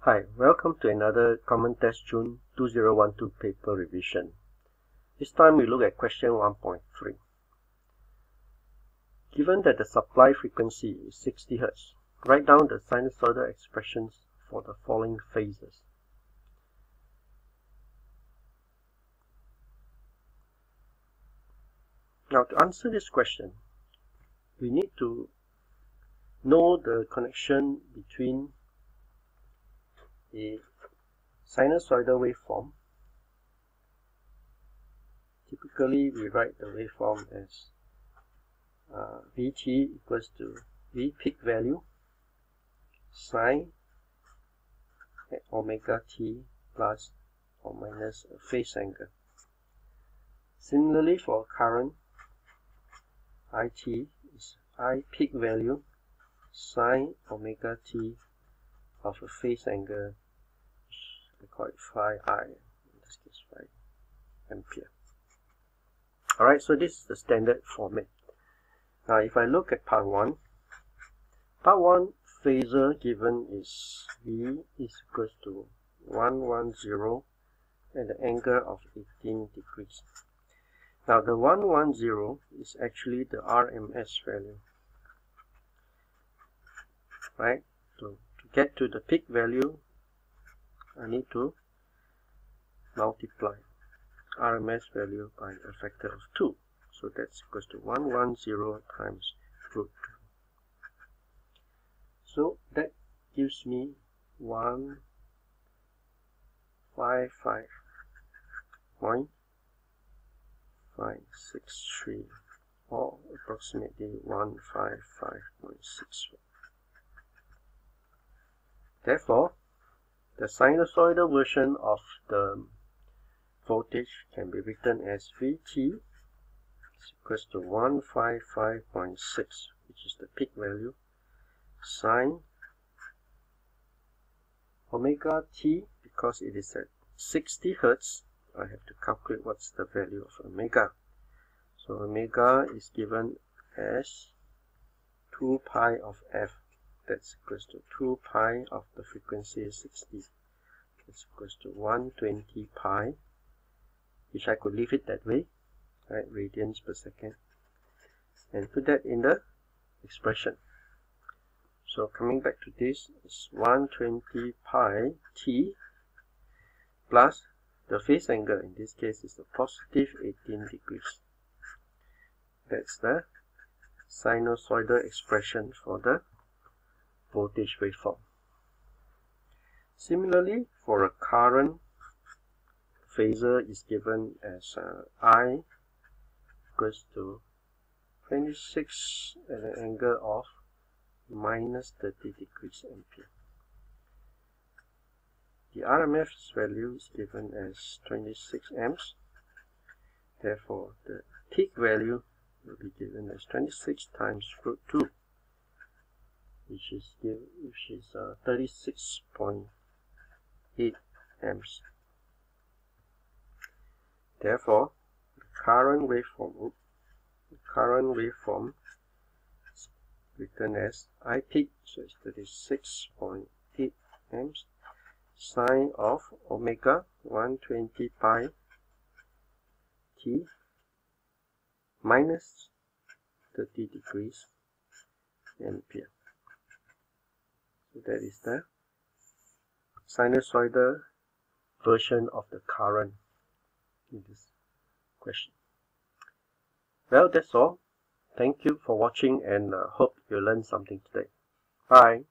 Hi, welcome to another Common Test June 2012 paper revision. This time we look at question 1.3. Given that the supply frequency is 60 Hz, write down the sinusoidal expressions for the following phases. Now to answer this question, we need to know the connection between a sinusoidal waveform. Typically, we write the waveform as Vt equals to V peak value sine omega t plus or minus a phase angle. Similarly, for current, It is I peak value sine omega t of a phase angle, I call it phi I, in this case 5 ampere. Alright, so this is the standard format. Now if I look at part 1, phasor given is V is equals to 110 and the angle of 18 degrees. Now the 110 is actually the RMS value, right? So to get to the peak value, I need to multiply RMS value by a factor of 2. So that's equals to 110 times root 2. So that gives me 155.563 or approximately 155.61. Therefore, the sinusoidal version of the voltage can be written as Vt is equals to 155.6, which is the peak value, sine omega t, because it is at 60 Hz, I have to calculate what's the value of omega. So omega is given as 2 pi of f, that's equals to 2 pi of the frequency is 60, that's equals to 120 pi, which I could leave it that way, right, radians per second, and put that in the expression. So coming back to this, is 120 pi t plus the phase angle, in this case is the positive 18 degrees. That's the sinusoidal expression for the voltage waveform. Similarly, for a current, phasor is given as I equals to 26 at an angle of minus 30 degrees ampere. The RMS value is given as 26 amps. Therefore, the peak value will be given as 26 times root 2, which is 36.8 amps. Therefore, the current waveform is written as I peak, so it's 36.8 amps, sine of omega 120 pi t minus 30 degrees ampere. So that is the sinusoidal version of the current in this question. Well, that's all. Thank you for watching and hope you learned something today. Bye.